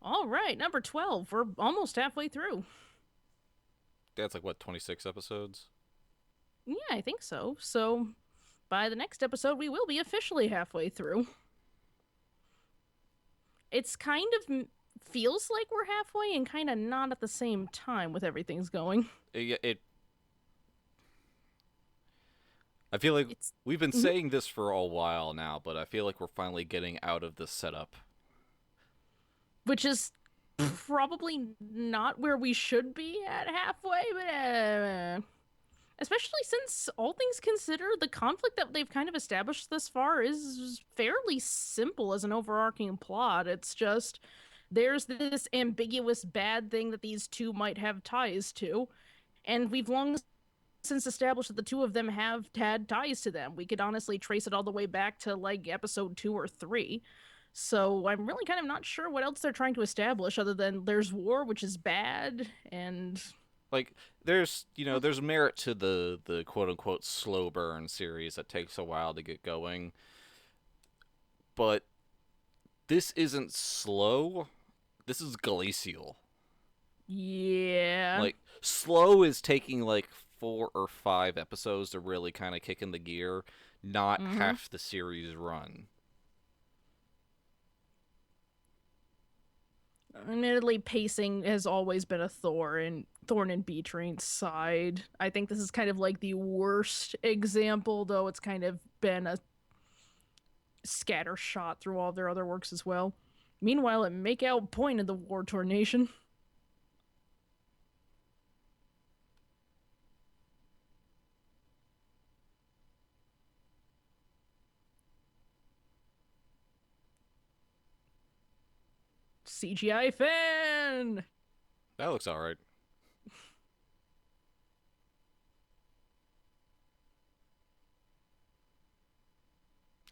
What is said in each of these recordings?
All right, number 12. We're almost halfway through. That's like what, 26 episodes? Yeah, I think so. So by the next episode, we will be officially halfway through. It's kind of feels like we're halfway and kind of not at the same time with everything's going. It I feel like It's we've been mhm. saying this for a while now, but I feel like we're finally getting out of the setup. Which is probably not where we should be at halfway, but especially since all things considered, the conflict that they've kind of established thus far is fairly simple as an overarching plot. It's just there's this ambiguous bad thing that these two might have ties to, and we've long since established that the two of them have had ties to them. We could honestly trace it all the way back to like episode 2 or 3. So I'm really kind of not sure what else they're trying to establish other than there's war, which is bad, and Like there's merit to the quote unquote slow burn series that takes a while to get going, but this isn't slow. This is glacial. yeah. Like slow is taking like 4 or 5 episodes to really kind of kick in the gear, not Mm-hmm. half the series run. Admittedly, pacing has always been a thorn in B-Train's side. I think this is kind of like the worst example, though it's kind of been a scatter shot through all their other works as well. Meanwhile, at Makeout Point in the War Torn Nation, CGI fan! That looks all right.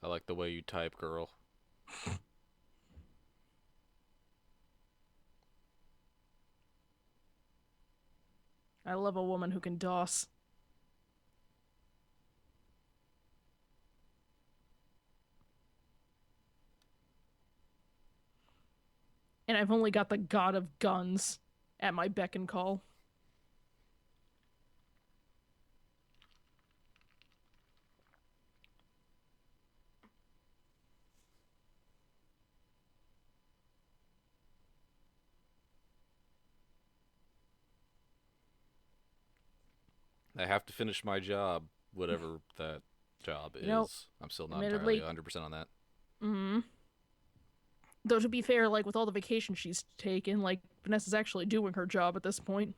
I like the way you type, girl. I love a woman who can DOS. And I've only got the god of guns at my beck and call. I have to finish my job, whatever that job You know, is. I'm still not entirely admittedly, 100% on that. mm, though to be fair, like with all the vacation she's taken, like Vanessa's actually doing her job at this point.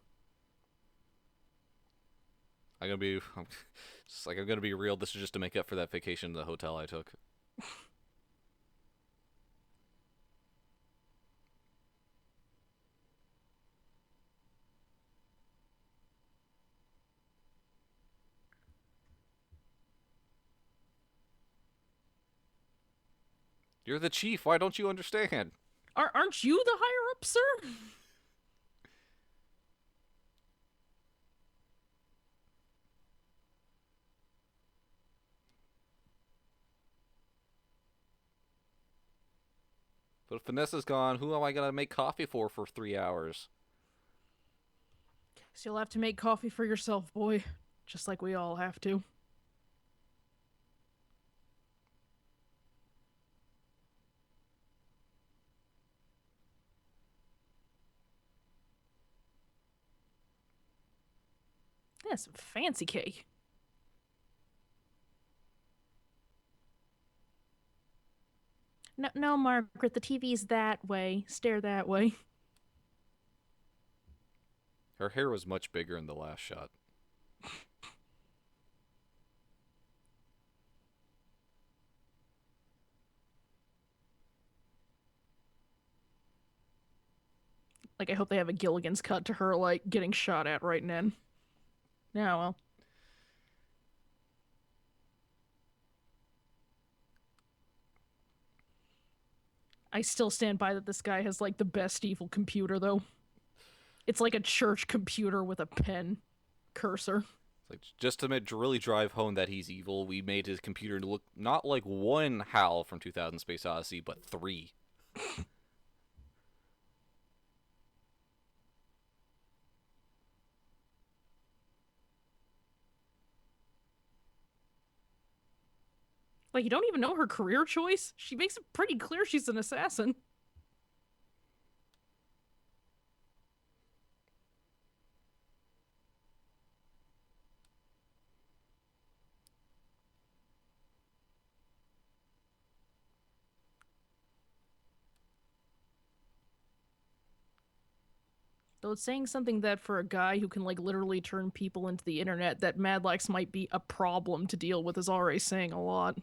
I'm gonna be, I'm gonna be real. This is just to make up for that vacation in the hotel I took. You're the chief. Why don't you understand? Aren't you the higher up, sir? But if Vanessa's gone, who am I gonna make coffee for 3 hours? So you'll have to make coffee for yourself, boy. Just like we all have to. Yeah, some fancy cake. No, no, Margaret, the TV's that way. Stare that way. Her hair was much bigger in the last shot. Like, I hope they have a Gilligan's cut to her, like, getting shot at right then. Yeah, well. I still stand by that this guy has, like, the best evil computer, though. It's like a church computer with a pen cursor. It's like just to really drive home that he's evil, we made his computer look not like one HAL from 2000 Space Odyssey, but three. Like, you don't even know her career choice? She makes it pretty clear she's an assassin. Though it's saying something that for a guy who can, like, literally turn people into the internet, that Madlax might be a problem to deal with is already saying a lot.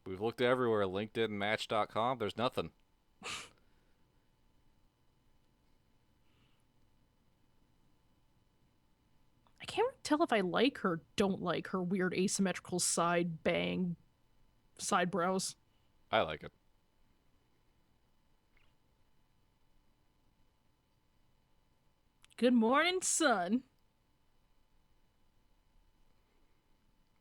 We've looked everywhere, LinkedIn, Match.com. There's nothing. I can't really tell if I like her, don't like her weird asymmetrical side bang side brows. I like it. Good morning, son.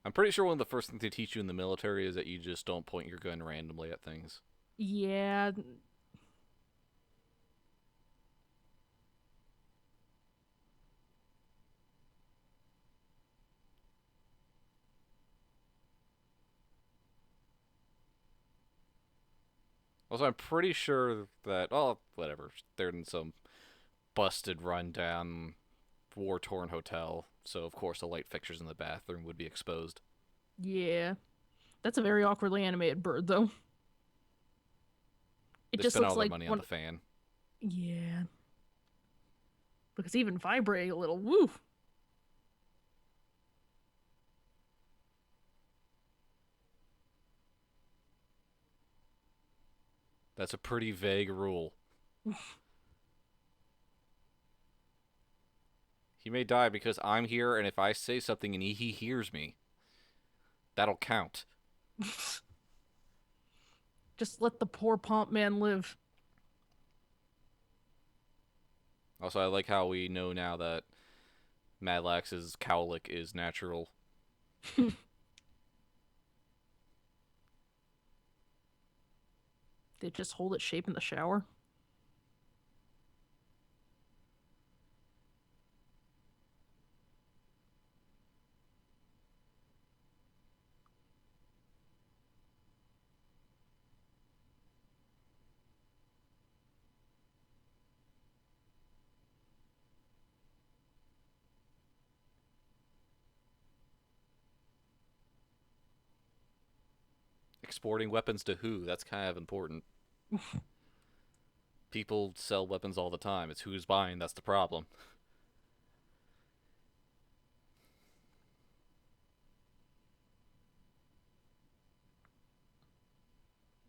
I'm pretty sure one of the first things they teach you in the military is that you just don't point your gun randomly at things. Yeah, Also, I'm pretty sure that, oh, whatever, they're in some busted, rundown, war-torn hotel, so of course the light fixtures in the bathroom would be exposed. yeah. That's a very awkwardly animated bird, though. It They just spent looks all their like money on one. the fan. Yeah. Because even vibrating a little, woo. That's a pretty vague rule. He may die because I'm here, and if I say something and he hears me, that'll count. Just let the poor pomp man live. Also, I like how we know now that Madlax's cowlick is natural. They just hold its shape in the shower. Exporting weapons to who? That's kind of important. People sell weapons all the time. It's who's buying that's the problem.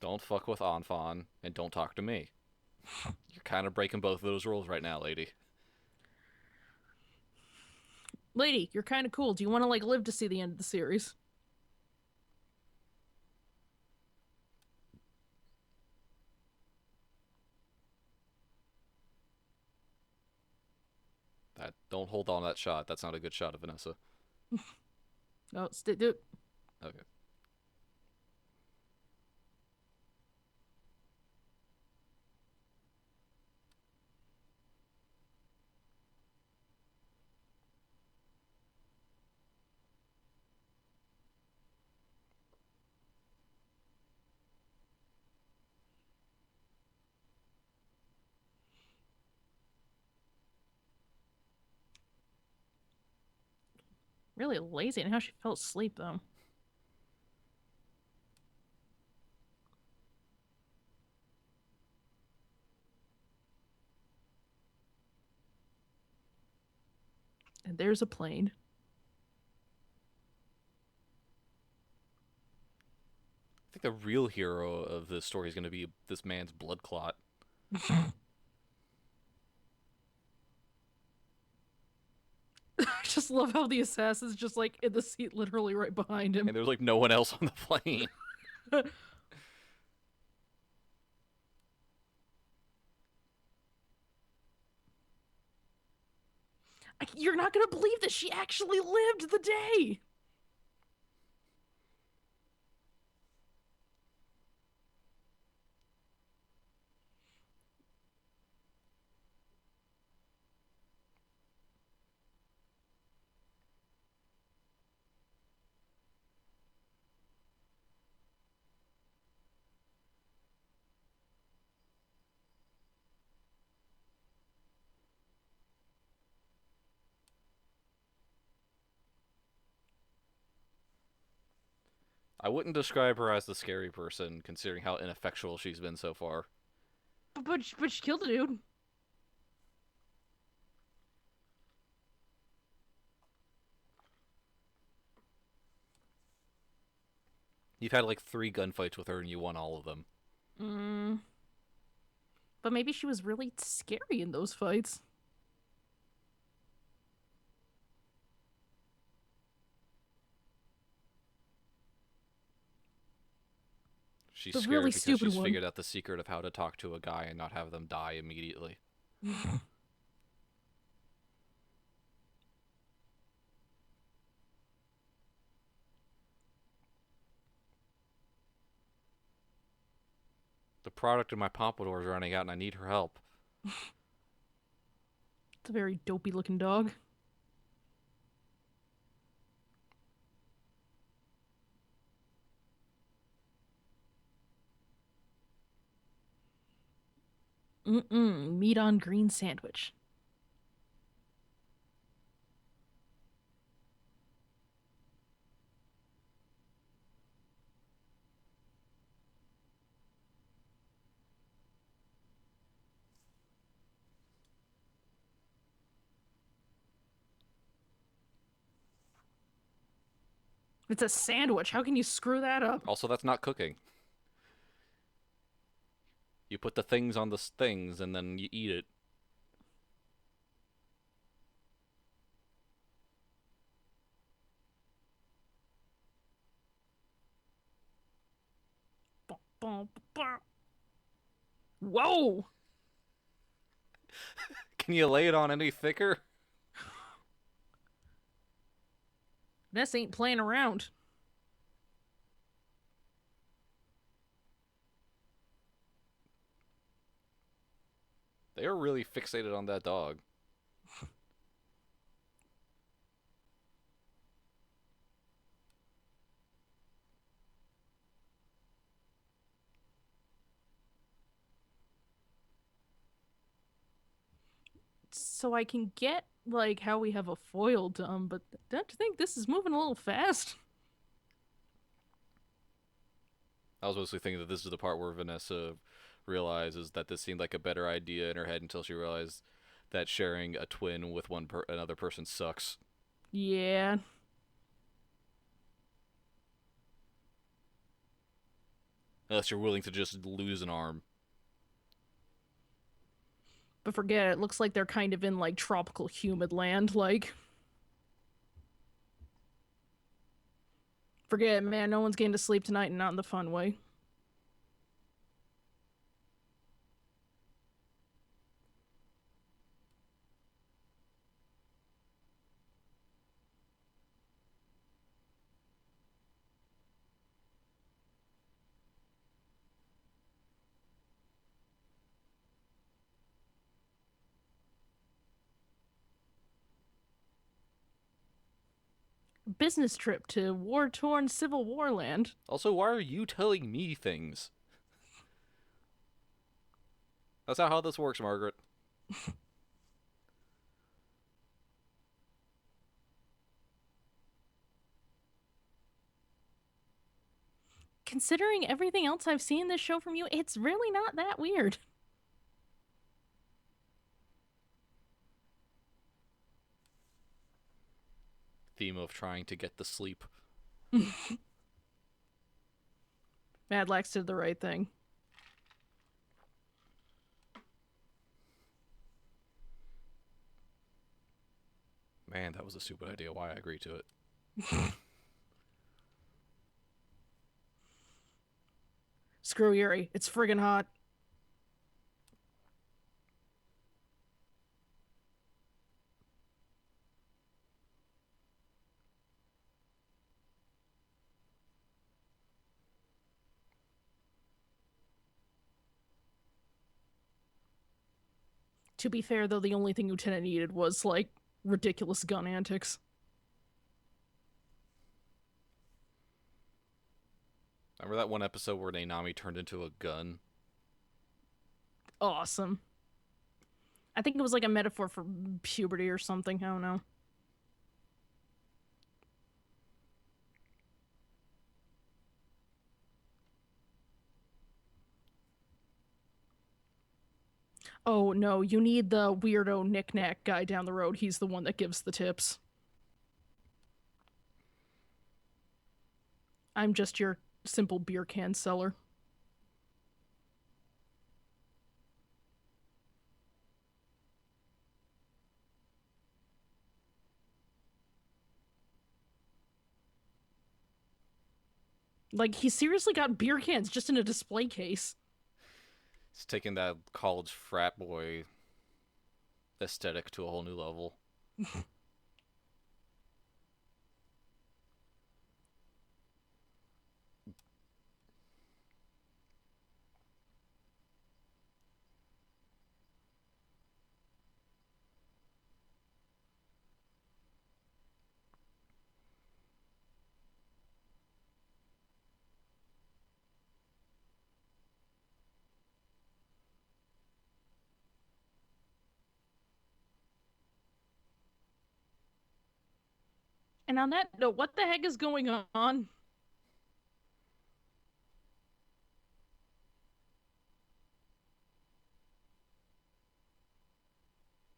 Don't fuck with Anfon, and don't talk to me. You're kind of breaking both of those rules right now, lady. Lady, you're kind of cool. Do you want to, like, live to see the end of the series? Don't hold on to that shot. That's not a good shot of Vanessa. No, dude. Okay. Really lazy in how she fell asleep, though. And there's a plane. I think the real hero of this story is going to be this man's blood clot. I just love how the assassin's just, like, in the seat literally right behind him. And there's like no one else on the plane. You're not gonna believe that she actually lived the day! I wouldn't describe her as the scary person, considering how ineffectual she's been so far. But she killed a dude. You've had like 3 gunfights with her and you won all of them. Mm, but maybe she was really scary in those fights. She's The really scared because stupid she's one. figured out the secret of how to talk to a guy and not have them die immediately. The product in my pompadour is running out and I need her help. It's a very dopey looking dog. Meat on green sandwich. It's a sandwich. How can you screw that up? Also, that's not cooking. You put the things on the things and then you eat it. Whoa! Can you lay it on any thicker? This ain't playing around. They are really fixated on that dog. So I can get like how we have a foil dumb, but don't you think this is moving a little fast? I was mostly thinking that this is the part where Vanessa realizes that this seemed like a better idea in her head until she realized that sharing a twin with another person sucks. Yeah. Unless you're willing to just lose an arm. But forget it, it looks like they're kind of in like tropical humid land, like forget it, man, no one's getting to sleep tonight and not in the fun way. Business trip to war-torn Civil War land. Also, why are you telling me things? That's not how this works, Margaret. Considering everything else I've seen in this show from you, it's really not that weird. Theme of trying to get the sleep. Madlax did the right thing. Man, that was a stupid idea. Why I agreed to it. Screw Yuri, it's friggin' hot. To be fair, though, the only thing Lieutenant needed was, like, ridiculous gun antics. Remember that one episode where Nainami turned into a gun? Awesome. I think it was like a metaphor for puberty or something, I don't know. Oh no, you need the weirdo knick-knack guy down the road. He's the one that gives the tips. I'm just your simple beer can seller. Like, he seriously got beer cans just in a display case. It's taking that college frat boy aesthetic to a whole new level. And on that note, what the heck is going on?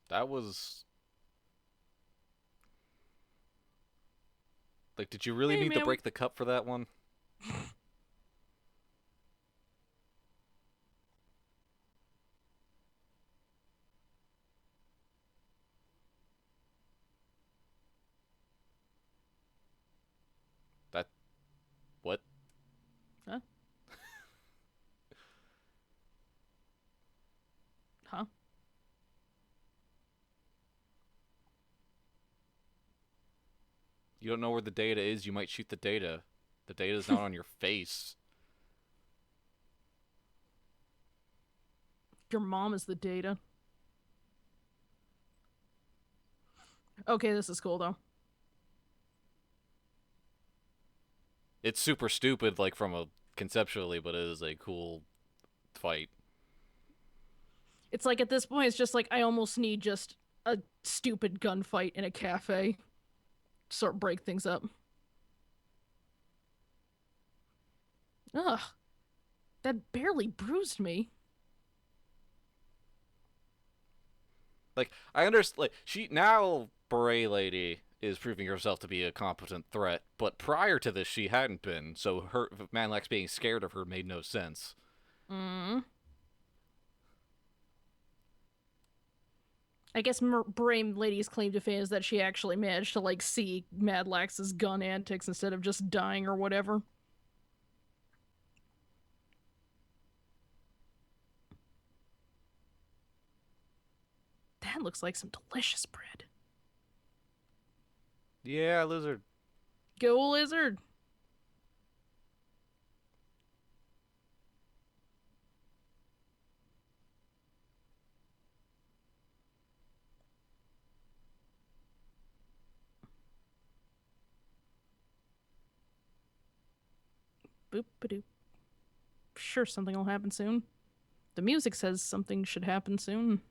That was like, did you really Hey need to man, break the cup for that one? That what? huh? Huh? You don't know where the data is, you might shoot the data. The data's not on your face. Your mom is the data. Okay, this is cool though. It's super stupid, like from a conceptually, but it is a cool fight. It's like at this point, it's just like I almost need just a stupid gunfight in a cafe to sort of break things up. Ugh, that barely bruised me. Like I understand, like she now Beret Lady is proving herself to be a competent threat, but prior to this she hadn't been. So her Manlax being scared of her made no sense. Mm. I guess Brame Lady's claim to fame is that she actually managed to like see Madlax's gun antics instead of just dying or whatever. That looks like some delicious bread. Yeah, lizard. Go lizard. Boop ba doop. Sure, something will happen soon. The music says something should happen soon.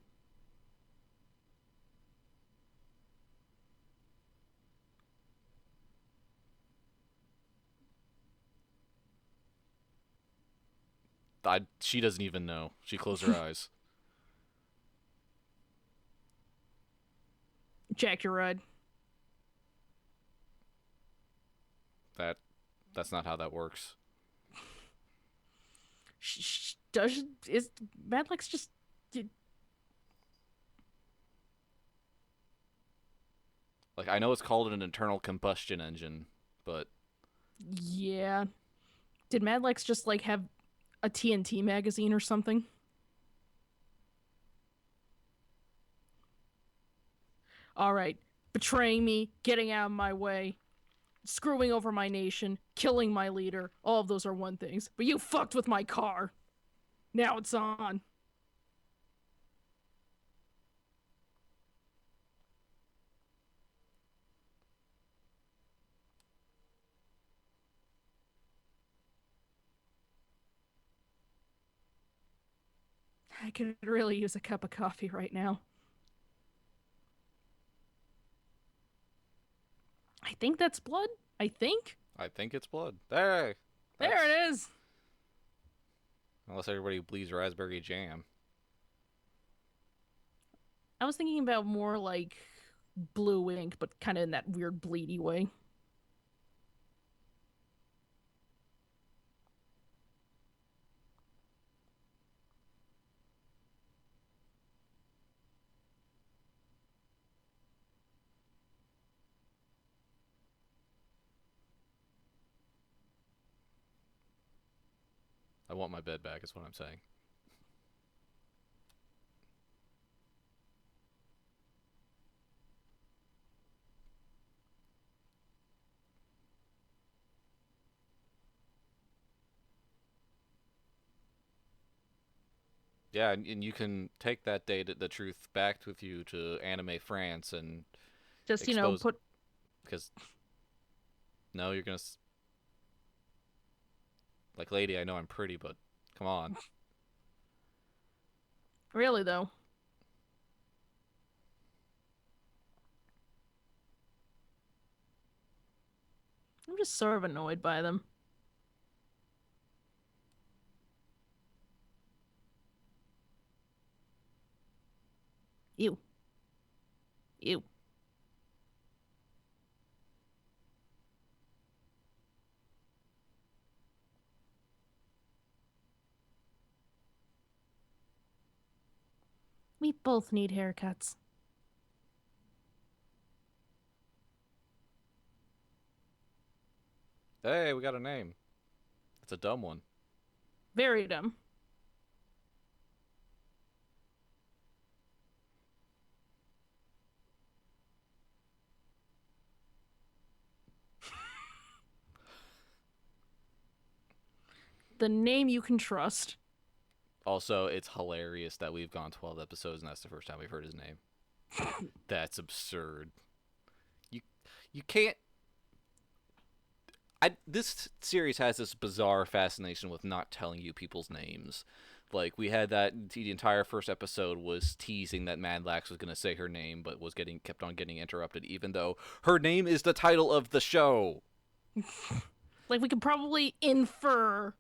She doesn't even know. She closed her eyes. Jack your ride. That that's not how that works. Does is Madlax just Like I know it's called an internal combustion engine, but yeah? Did Madlax just like have a TNT magazine or something? All right, betraying me, getting out of my way, screwing over my nation, killing my leader. All of those are one things. But you fucked with my car. Now it's on. I could really use a cup of coffee right now. I think that's blood. I think. I think it's blood. There, There that's it is. unless everybody bleeds raspberry jam. I was thinking about more like blue ink, but kind of in that weird bleedy way. I want my bed back, is what I'm saying. Yeah, and you can take that data, the truth, back with you to Anime France and Just, expose. put Because no, you're gonna like, lady. I know I'm pretty, but come on. really though. I'm just sort of annoyed by them. Ew. Ew. We both need haircuts. Hey, we got a name. It's a dumb one. Very dumb. The name you can trust. Also, it's hilarious that we've gone 12 episodes and that's the first time we've heard his name. That's absurd. You you can't. This series has this bizarre fascination with not telling you people's names. Like, we had that the entire first episode was teasing that Madlax was gonna say her name, but was getting kept on getting interrupted, even though her name is the title of the show. Like, we could probably infer.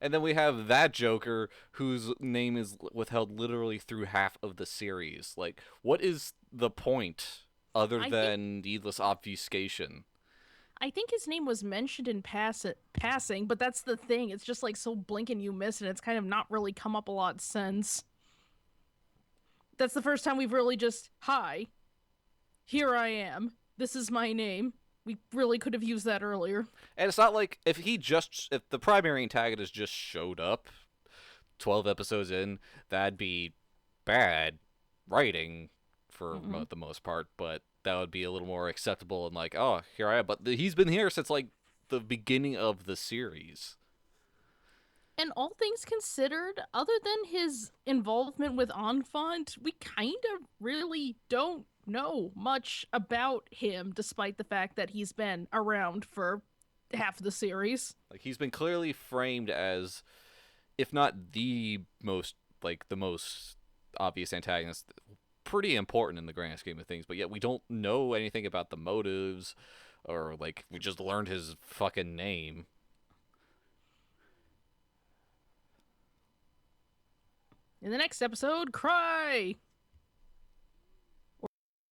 And then we have that Joker whose name is withheld literally through half of the series. Like, what is the point other I think than needless obfuscation? I think his name was mentioned in passing, but that's the thing. It's just like so blink and you miss, and it's kind of not really come up a lot since. That's the first time we've really just, hi, here I am. This is my name. We really could have used that earlier. And it's not like if the primary antagonist just showed up 12 episodes in, that'd be bad writing for Mm-mm. the most part, but that would be a little more acceptable and like, oh, here I am. But he's been here since like the beginning of the series. And all things considered, other than his involvement with Enfant, we kind of really don't know much about him, despite the fact that he's been around for half the series. Like, he's been clearly framed as, if not the most obvious antagonist, pretty important in the grand scheme of things. But yet we don't know anything about the motives, or like we just learned his fucking name. In the next episode, cry!